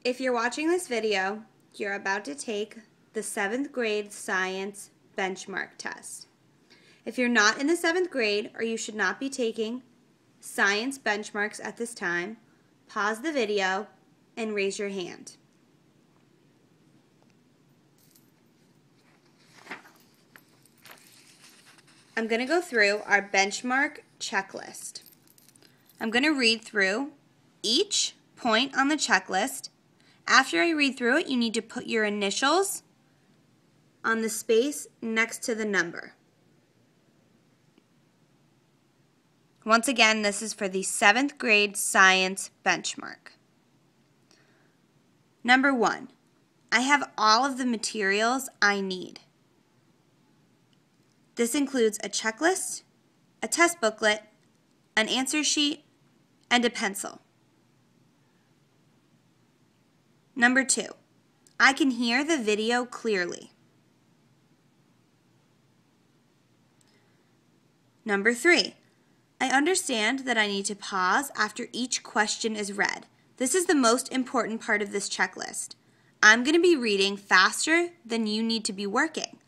If you're watching this video, you're about to take the 7th grade science benchmark test. If you're not in the 7th grade or you should not be taking science benchmarks at this time, pause the video and raise your hand. I'm going to go through our benchmark checklist. I'm going to read through each point on the checklist. After I read through it, you need to put your initials on the space next to the number. Once again, this is for the 7th grade science benchmark. Number 1, I have all of the materials I need. This includes a checklist, a test booklet, an answer sheet, and a pencil. Number 2, I can hear the video clearly. Number 3, I understand that I need to pause after each question is read. This is the most important part of this checklist. I'm going to be reading faster than you need to be working.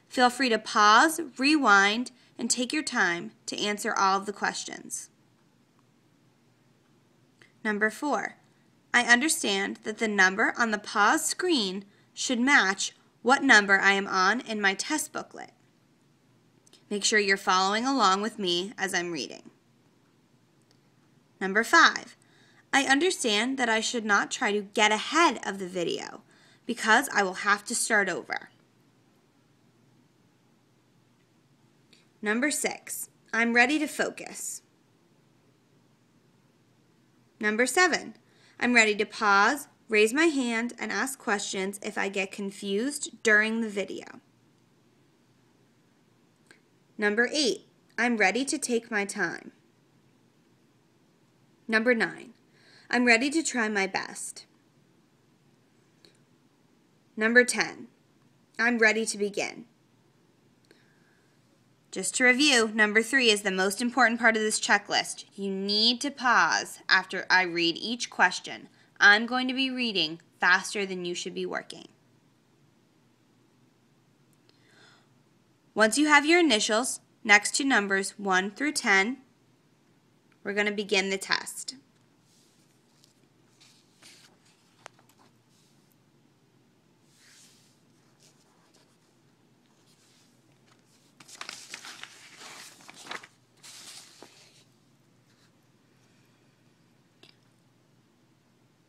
Feel free to pause, rewind, and take your time to answer all of the questions. Number 4, I understand that the number on the pause screen should match what number I am on in my test booklet. Make sure you're following along with me as I'm reading. Number 5, I understand that I should not try to get ahead of the video because I will have to start over. Number 6, I'm ready to focus. Number 7, I'm ready to pause, raise my hand, and ask questions if I get confused during the video. Number 8, I'm ready to take my time. Number 9, I'm ready to try my best. Number 10, I'm ready to begin. Just to review, number 3 is the most important part of this checklist. You need to pause after I read each question. I'm going to be reading faster than you should be working. Once you have your initials next to numbers 1 through 10, we're going to begin the test.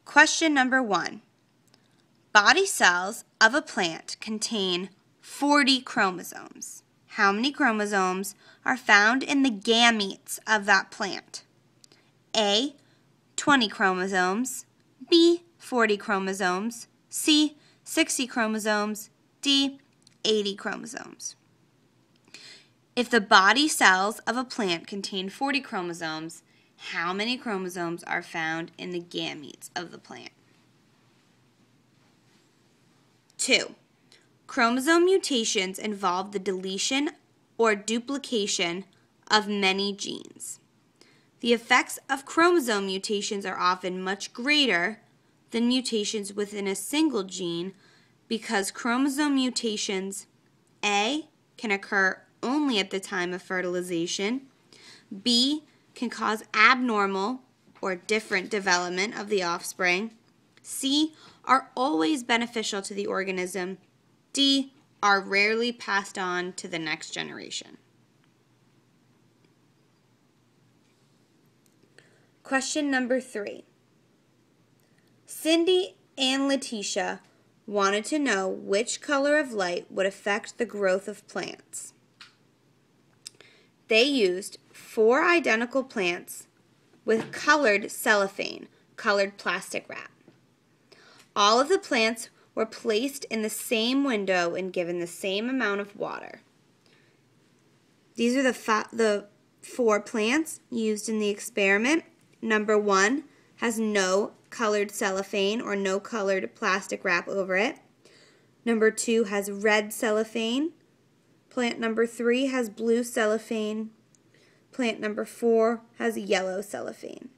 Question number 1. Body cells of a plant contain 40 chromosomes. How many chromosomes are found in the gametes of that plant? A, 20 chromosomes, B, 40 chromosomes, C, 60 chromosomes, D, 80 chromosomes. If the body cells of a plant contain 40 chromosomes, how many chromosomes are found in the gametes of the plant? 2. Chromosome mutations involve the deletion or duplication of many genes. The effects of chromosome mutations are often much greater than mutations within a single gene because chromosome mutations, A, can occur only at the time of fertilization, B, can cause abnormal or different development of the offspring, C, are always beneficial to the organism, D, are rarely passed on to the next generation. Question number 3. Cindy and Letitia wanted to know which color of light would affect the growth of plants. They used 4 identical plants with colored cellophane, colored plastic wrap. All of the plants were placed in the same window and given the same amount of water. These are the 4 plants used in the experiment. Number 1 has no colored cellophane or no colored plastic wrap over it. Number 2 has red cellophane. Plant number 3 has blue cellophane. Plant number 4 has yellow cellophane.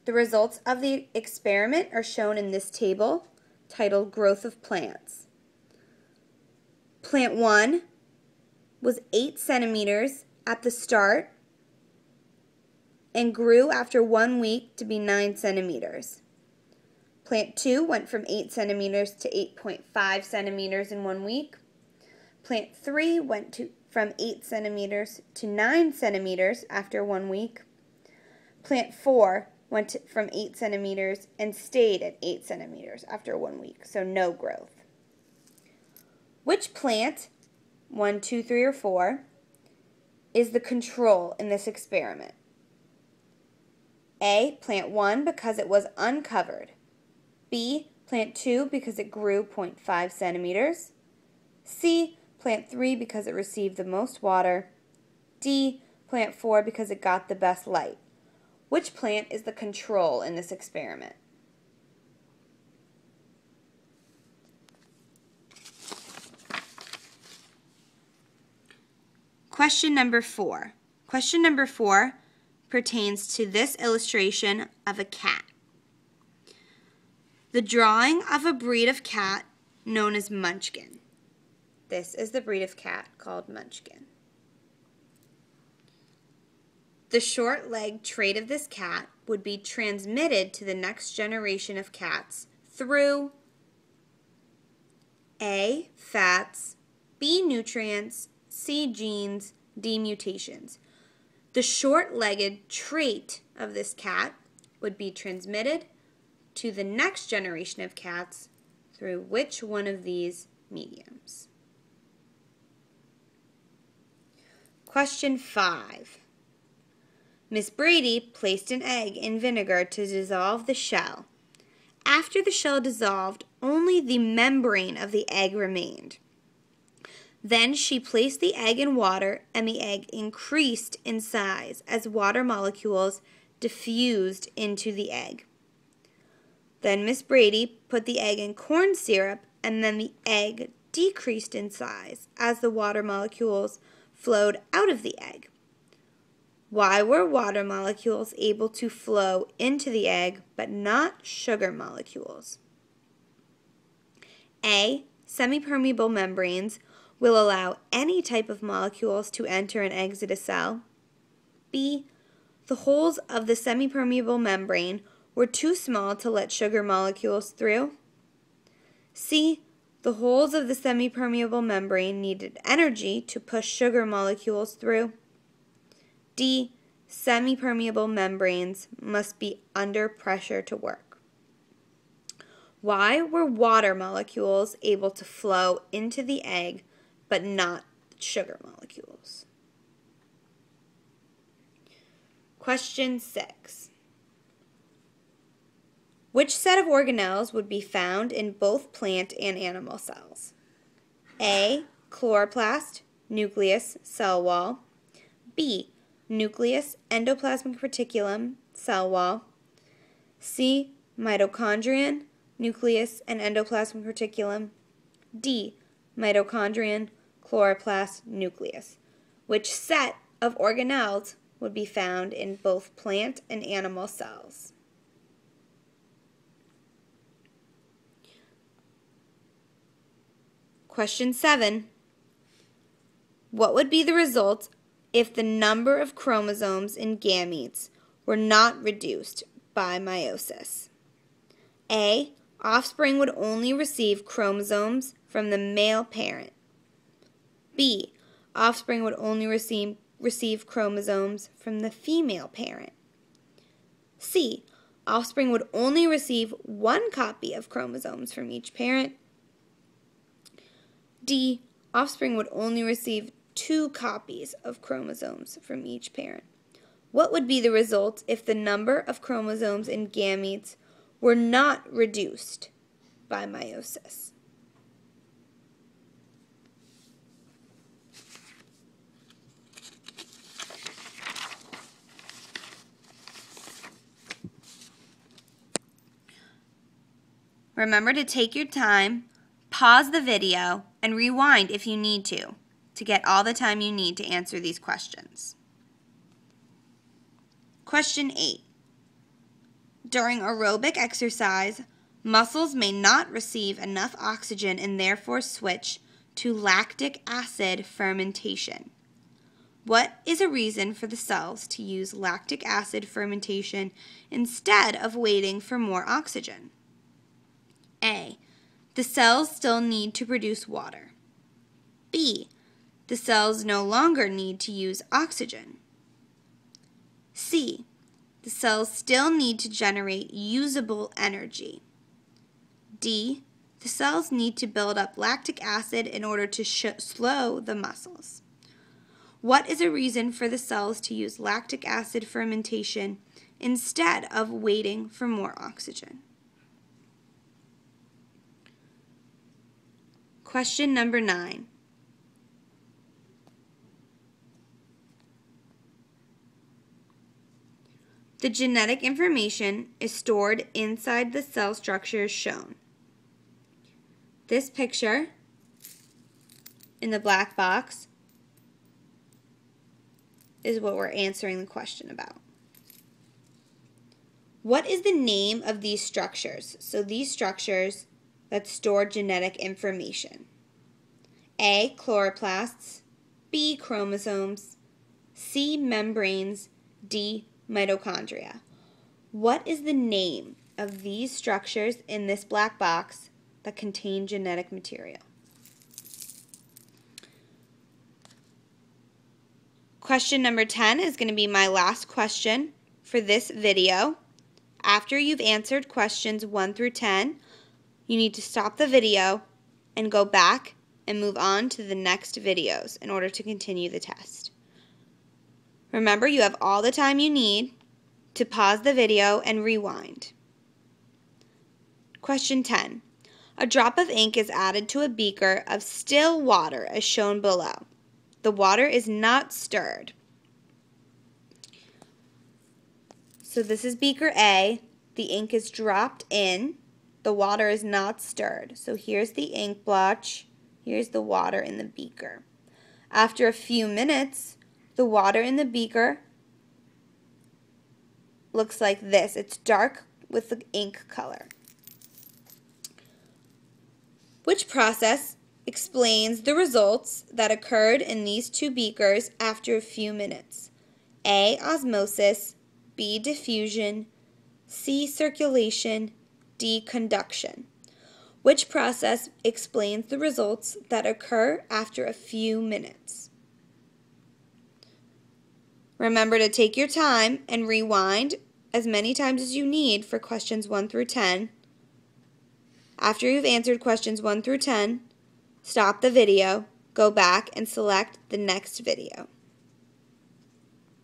The results of the experiment are shown in this table titled Growth of Plants. Plant 1 was 8 centimeters at the start and grew after 1 week to be 9 centimeters. Plant 2 went from 8 centimeters to 8.5 centimeters in 1 week. Plant 3 went from 8 centimeters to 9 centimeters after 1 week. Plant 4 went from 8 centimeters and stayed at 8 centimeters after 1 week, so no growth. Which plant, 1, 2, 3, or 4, is the control in this experiment? A, plant 1 because it was uncovered. B, plant 2 because it grew 0.5 centimeters. C, plant 3 because it received the most water. D, plant 4 because it got the best light. Which plant is the control in this experiment? Question number 4. Question number 4 pertains to this illustration of a cat. The drawing of a breed of cat known as Munchkin. This is the breed of cat called Munchkin. The short-legged trait of this cat would be transmitted to the next generation of cats through A, fats, B, nutrients, C, genes, D, mutations. The short-legged trait of this cat would be transmitted to the next generation of cats through which one of these mediums? Question 5. Miss Brady placed an egg in vinegar to dissolve the shell. After the shell dissolved, only the membrane of the egg remained. Then she placed the egg in water, and the egg increased in size as water molecules diffused into the egg. Then Miss Brady put the egg in corn syrup, and then the egg decreased in size as the water molecules flowed out of the egg. Why were water molecules able to flow into the egg but not sugar molecules? A, semipermeable membranes will allow any type of molecules to enter and exit a cell. B, the holes of the semipermeable membrane were too small to let sugar molecules through. C, the holes of the semipermeable membrane needed energy to push sugar molecules through. D, semipermeable membranes must be under pressure to work. Why were water molecules able to flow into the egg but not sugar molecules? Question 6. Which set of organelles would be found in both plant and animal cells? A, chloroplast, nucleus, cell wall. B, nucleus, endoplasmic reticulum, cell wall. C, mitochondrion, nucleus, and endoplasmic reticulum. D, mitochondrion, chloroplast, nucleus. Which set of organelles would be found in both plant and animal cells? Question 7. What would be the result if the number of chromosomes in gametes were not reduced by meiosis? A, offspring would only receive chromosomes from the male parent. B, offspring would only receive chromosomes from the female parent. C, offspring would only receive one copy of chromosomes from each parent. D, offspring would only receive 2 copies of chromosomes from each parent. What would be the result if the number of chromosomes in gametes were not reduced by meiosis? Remember to take your time, pause the video, and rewind if you need to get all the time you need to answer these questions. Question 8. During aerobic exercise, muscles may not receive enough oxygen and therefore switch to lactic acid fermentation. What is a reason for the cells to use lactic acid fermentation instead of waiting for more oxygen? A. The cells still need to produce water. B. The cells no longer need to use oxygen. C. The cells still need to generate usable energy. D. The cells need to build up lactic acid in order to slow the muscles. What is a reason for the cells to use lactic acid fermentation instead of waiting for more oxygen? Question number 9. The genetic information is stored inside the cell structures shown. This picture in the black box is what we're answering the question about. What is the name of these structures? So these structures that store genetic information. A. Chloroplasts. B. Chromosomes. C. Membranes. D. Mitochondria. What is the name of these structures in this black box that contain genetic material? Question number 10 is going to be my last question for this video. After you've answered questions 1 through 10, you need to stop the video and go back and move on to the next videos in order to continue the test. Remember, you have all the time you need to pause the video and rewind. Question 10. A drop of ink is added to a beaker of still water as shown below. The water is not stirred. So this is beaker A. The ink is dropped in. The water is not stirred. So here's the ink blotch. Here's the water in the beaker. After a few minutes, the water in the beaker looks like this. It's dark with the ink color. Which process explains the results that occurred in these two beakers after a few minutes? A. Osmosis. B. Diffusion. C. Circulation. D. Conduction. Which process explains the results that occur after a few minutes? Remember to take your time and rewind as many times as you need for questions 1 through 10. After you've answered questions 1 through 10, stop the video, go back and select the next video.